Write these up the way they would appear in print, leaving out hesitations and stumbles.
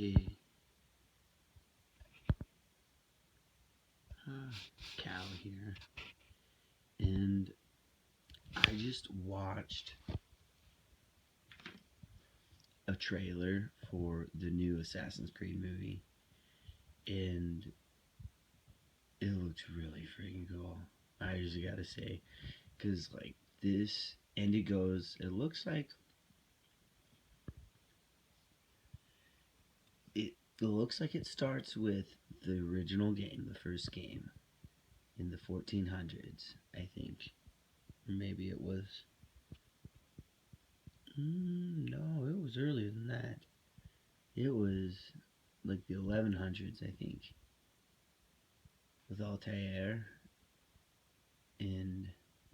Hey, Cal here, and I just watched a trailer for the new Assassin's Creed movie, and it looks really freaking cool. I just gotta say, cause like this, and it looks like it looks like it starts with the original game, the first game in the 1400s, I think, or maybe it was. No, it was earlier than that. It was like the 1100s, I think, with Altair. And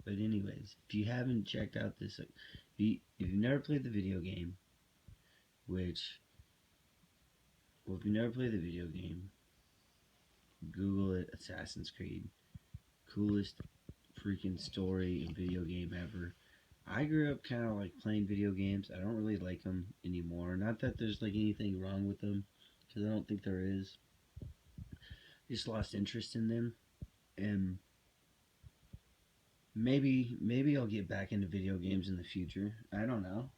but anyways, if you haven't checked out this, if you've never played the video game, which if you never played the video game, Google it, Assassin's Creed, coolest freaking story and video game ever. I grew up kind of like playing video games. I don't really like them anymore. Not that there's like anything wrong with them, because I don't think there is. Just lost interest in them, and maybe I'll get back into video games in the future. I don't know.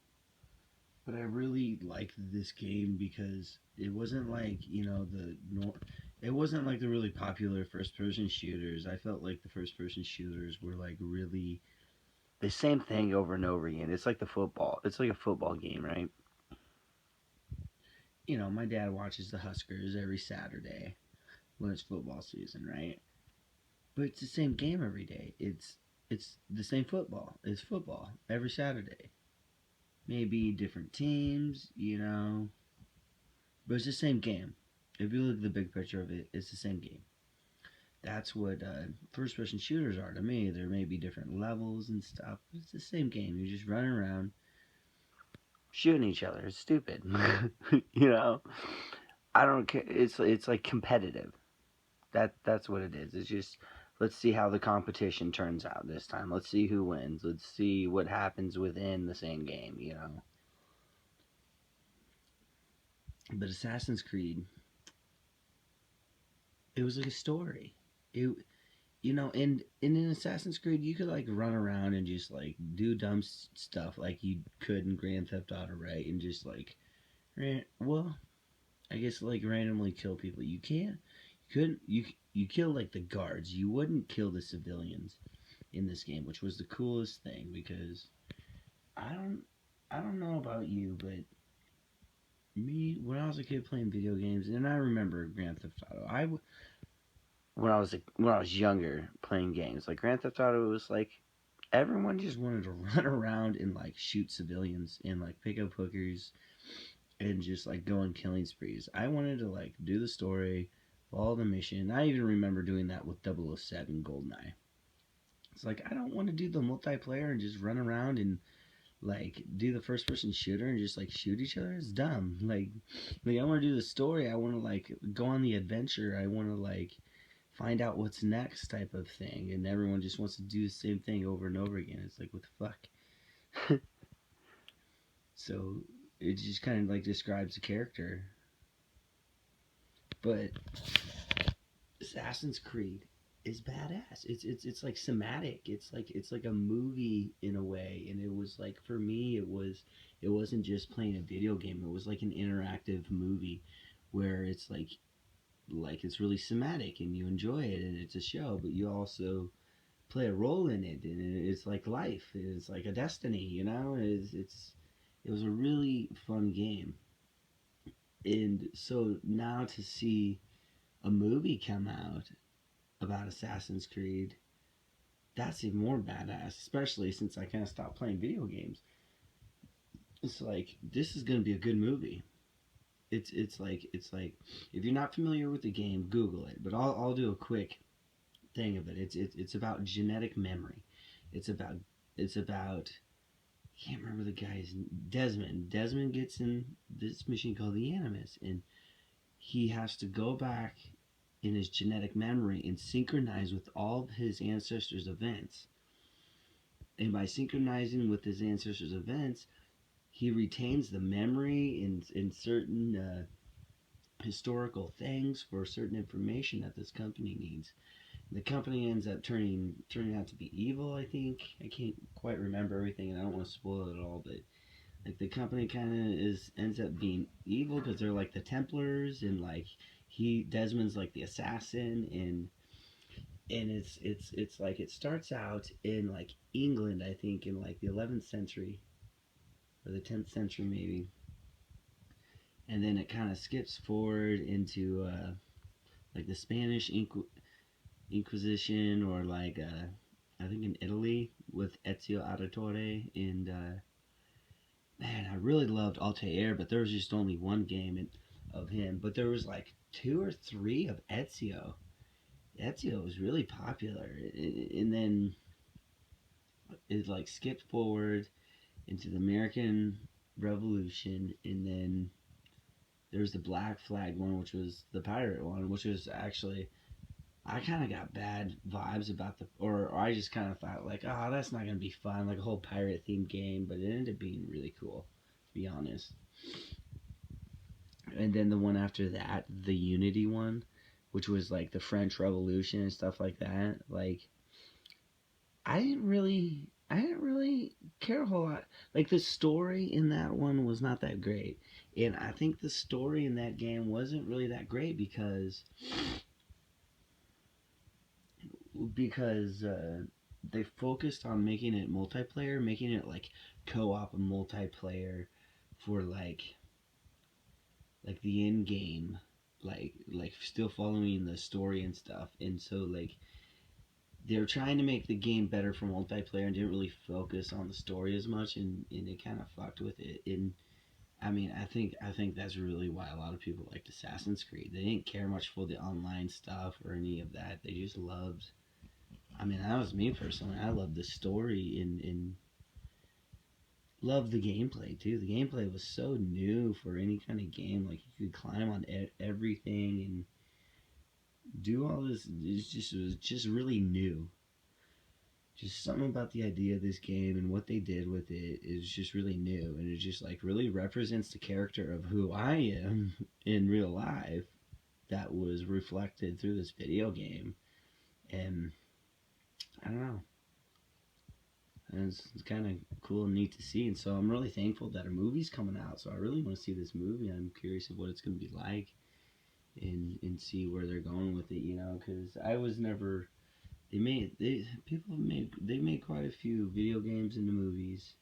But I really liked this game because it wasn't like, it wasn't like the really popular first person shooters. I felt like the first person shooters were like really the same thing over and over again. It's like the football. It's like a football game, right? My dad watches the Huskers every Saturday when it's football season, right? But it's the same game every day. It's the same football. It's football every Saturday. Maybe different teams, but it's the same game. If you look at the big picture of it, it's the same game. That's what first person shooters are to me. There may be different levels and stuff, but it's the same game. You're just running around shooting each other. It's stupid. you know? I don't care. It's like competitive. That's what it is. It's just let's see how the competition turns out this time. Let's see who wins. Let's see what happens within the same game. But Assassin's Creed, it was like a story. It and in Assassin's Creed, you could like run around and just like do dumb stuff like you could in Grand Theft Auto, right? And just like, well, I guess like randomly kill people. You can't. You couldn't. You kill like the guards. You wouldn't kill the civilians in this game, which was the coolest thing because I don't. I don't know about you, but me when I was a kid playing video games, and I remember Grand Theft Auto. When I was younger playing games like Grand Theft Auto, was like everyone just wanted to run around and like shoot civilians and like pick up hookers and just like go on killing sprees. I wanted to like do the story, follow the mission. I even remember doing that with 007 Goldeneye. It's like I don't want to do the multiplayer and just run around and like do the first person shooter and just like shoot each other. It's dumb. Like I want to do the story. I want to like go on the adventure. I want to like find out what's next type of thing, and everyone just wants to do the same thing over and over again. It's like what the fuck. So it just kind of like describes the character. But Assassin's Creed is badass. It's like cinematic. It's like a movie in a way, and it was like for me it wasn't just playing a video game. It was like an interactive movie where it's like it's really cinematic and you enjoy it and it's a show, but you also play a role in it, and it's like life. It's like a destiny. It was a really fun game, and so now to see a movie come out about Assassin's Creed, that's even more badass. Especially since I kind of stopped playing video games. It's like this is gonna be a good movie. It's like if you're not familiar with the game, Google it. But I'll do a quick thing of it. It's about genetic memory. It's about it's about I can't remember the guy's Desmond. Desmond gets in this machine called the Animus, and he has to go back in his genetic memory and synchronize with all of his ancestors' events. And by synchronizing with his ancestors' events, he retains the memory in certain. historical things for certain information that this company needs. The company ends up turning out to be evil. I think I can't quite remember everything, and I don't want to spoil it all. But like the company kind of is ends up being evil because they're like the Templars, and like Desmond's like the assassin, and it's like it starts out in like England, I think, in like the 11th century or the 10th century maybe, and then it kind of skips forward into like the Spanish Inquisition, or like I think in Italy with Ezio Auditore, and man, I really loved Altair, but there was just only one game of him, but there was like two or three of Ezio. Ezio was really popular, and then it like skipped forward into the American Revolution, and then there was the Black Flag one, which was the pirate one, which was actually I kind of got bad vibes about or I just kind of thought like, oh, that's not gonna be fun, like a whole pirate themed game, but it ended up being really cool, to be honest. And then the one after that, the Unity one, which was like the French Revolution and stuff like that, like I didn't really care a whole lot. Like the story in that one was not that great. And I think the story in that game wasn't really that great because they focused on making it multiplayer, making it like co-op and multiplayer for like the end game, like still following the story and stuff. And so like they were trying to make the game better for multiplayer and didn't really focus on the story as much, and it kind of fucked with it. And I mean, I think that's really why a lot of people liked Assassin's Creed. They didn't care much for the online stuff or any of that. They just loved. I mean, that was me personally. I loved the story and loved the gameplay too. The gameplay was so new for any kind of game. Like you could climb on everything and do all this. It was just really new. Just something about the idea of this game and what they did with it is just really new, and it just like really represents the character of who I am in real life that was reflected through this video game. And I don't know, and it's kind of cool and neat to see. And so I'm really thankful that a movie's coming out, so I really want to see this movie. I'm curious of what it's going to be like, and see where they're going with it, because I was never. They made quite a few video games into movies.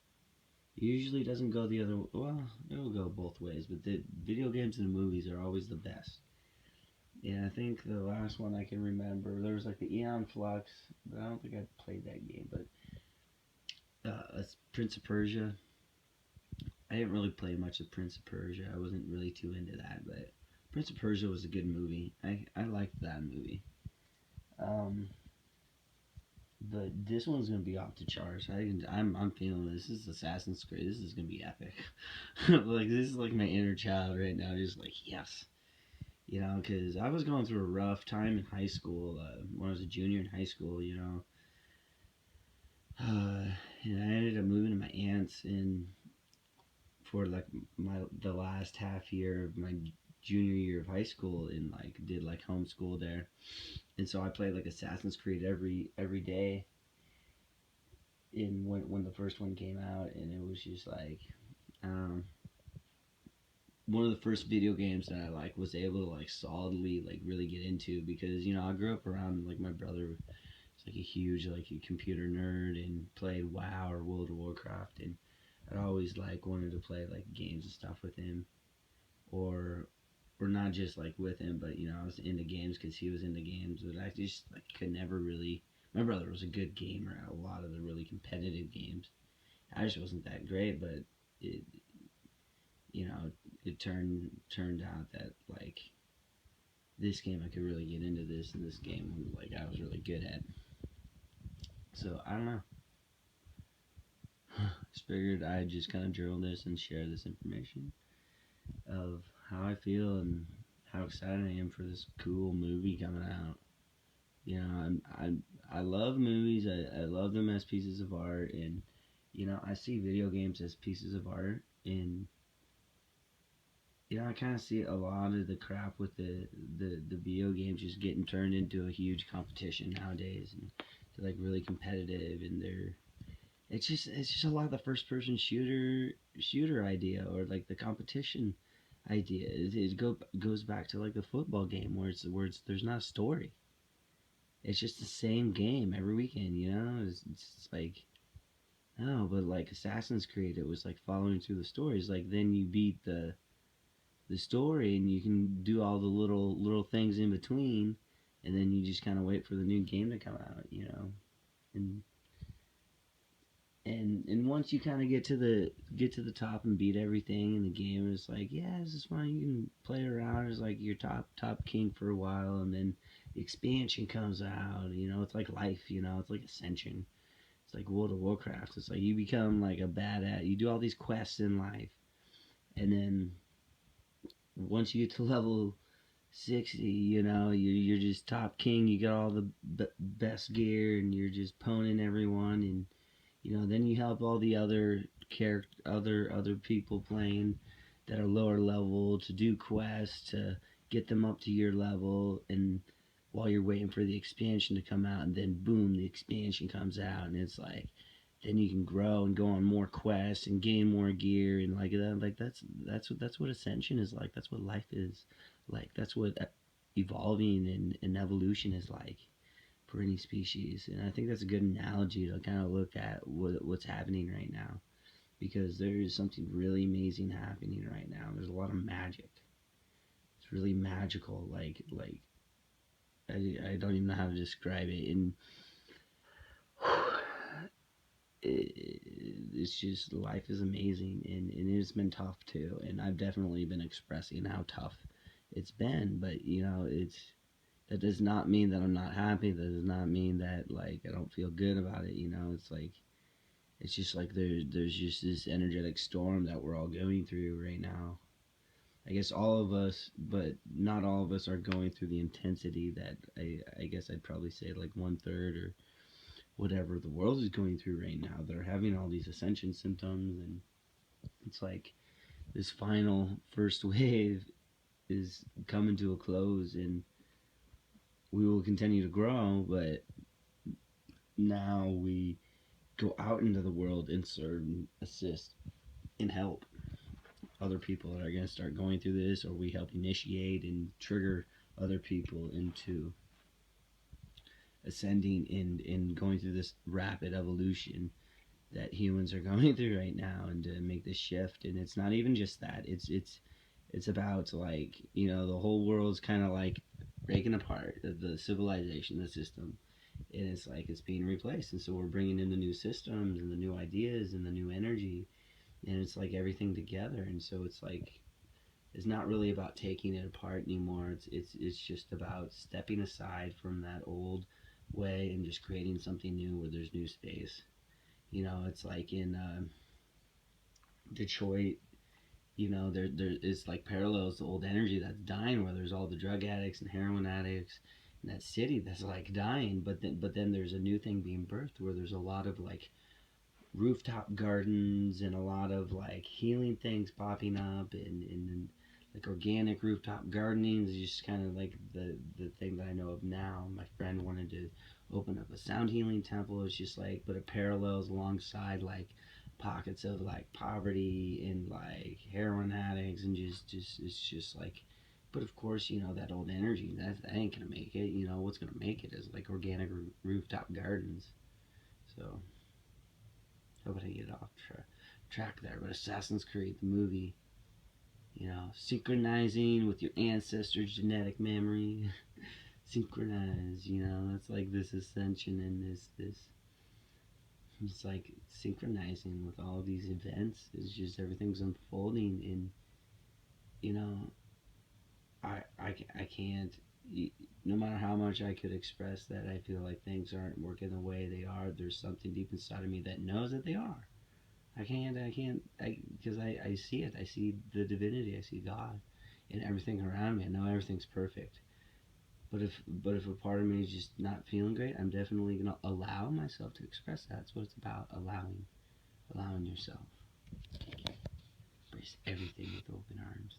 It usually doesn't go the other. Well, it'll go both ways, but the video games and the movies are always the best. Yeah, I think the last one I can remember, there was like the Eon Flux, but I don't think I played that game. But Prince of Persia. I didn't really play much of Prince of Persia. I wasn't really too into that, but Prince of Persia was a good movie. I liked that movie. Um, but this one's gonna be off the charts. I'm feeling this. This is Assassin's Creed. This is gonna be epic. Like this is like my inner child right now, just like yes, because I was going through a rough time in high school. When I was a junior in high school, and I ended up moving to my aunt's in for like the last half year of my junior year of high school, and like did like homeschool there. And so I played like Assassin's Creed every day in when the first one came out, and it was just like um, one of the first video games that I like was able to like solidly like really get into, because I grew up around like my brother was like a huge like a computer nerd and played WoW or World of Warcraft, and I'd always like wanted to play like games and stuff with him, or not just like with him, but I was into games because he was into games, but I just like could never really. My brother was a good gamer at a lot of the really competitive games. I just wasn't that great, but it you know it turned out that like this game I could really get into this, and this game like I was really good at. So I don't know. Just figured I'd just kind of drill this and share this information of how I feel and how excited I am for this cool movie coming out. I love movies. I love them as pieces of art, and, I see video games as pieces of art, and I kind of see a lot of the crap with the video games just getting turned into a huge competition nowadays, and they're like really competitive, and it's just a lot of the first person shooter idea, or like the competition idea. Goes back to like the football game where it's there's not a story. It's just the same game every weekend. It's like, oh, but like Assassin's Creed, it was like following through the stories. Like then you beat the story, and you can do all the little things in between, and then you just kind of wait for the new game to come out. And and once you kind of get to the top and beat everything in the game, it's like, yeah, this is fine. You can play around as like your top king for a while, and then the expansion comes out. It's like life. It's like ascension. It's like World of Warcraft. It's like you become like a badass. You do all these quests in life, and then once you get to level 60, you're just top king. You got all the best gear, and you're just poning everyone, and then you help all the other people playing that are lower level to do quests to get them up to your level, and while you're waiting for the expansion to come out, and then boom, the expansion comes out, and it's like then you can grow and go on more quests and gain more gear, and like that. Like that's what ascension is like. That's what life is like. That's what evolving and evolution is like for any species. And I think that's a good analogy to kind of look at what's happening right now, because there is something really amazing happening right now. There's a lot of magic. It's really magical. Like I don't even know how to describe it. And it's just life is amazing, and it's been tough too. And I've definitely been expressing how tough it's been. But that does not mean that I'm not happy. That does not mean that like I don't feel good about it. It's like it's just like there's just this energetic storm that we're all going through right now. I guess all of us, but not all of us are going through the intensity that I guess I'd probably say like 1/3 or whatever the world is going through right now. They're having all these ascension symptoms, and it's like this final first wave is coming to a close, and we will continue to grow, but now we go out into the world and serve and assist and help other people that are going to start going through this, or we help initiate and trigger other people into ascending and going through this rapid evolution that humans are going through right now, and to make this shift. And it's not even just that, it's about like the whole world's kind of like breaking apart, the civilization, the system, and it's like it's being replaced, and so we're bringing in the new systems and the new ideas and the new energy, and it's like everything together. And so it's like it's not really about taking it apart anymore. It's just about stepping aside from that old way and just creating something new where there's new space. It's like in Detroit. There is like parallels to old energy that's dying, where there's all the drug addicts and heroin addicts in that city that's like dying, but then there's a new thing being birthed, where there's a lot of like rooftop gardens and a lot of like healing things popping up, and like organic rooftop gardening is just kind of like the thing that I know of now. My friend wanted to open up a sound healing temple. It's just like, but it parallels alongside like pockets of like poverty and like heroin addicts, and just it's just like, but of course that old energy that ain't gonna make it. What's gonna make it is like organic rooftop gardens. So how about I get off track there? But Assassin's Creed, the movie, synchronizing with your ancestors' genetic memory. Synchronize, it's like this ascension, and this it's like synchronizing with all these events. It's just everything's unfolding, and you know, I can't. No matter how much I could express that I feel like things aren't working the way they are, there's something deep inside of me that knows that they are. Because I see it. I see the divinity. I see God in everything around me. I know everything's perfect. But if a part of me is just not feeling great, I'm definitely gonna allow myself to express that. That's what it's about. Allowing yourself. Embrace everything with open arms.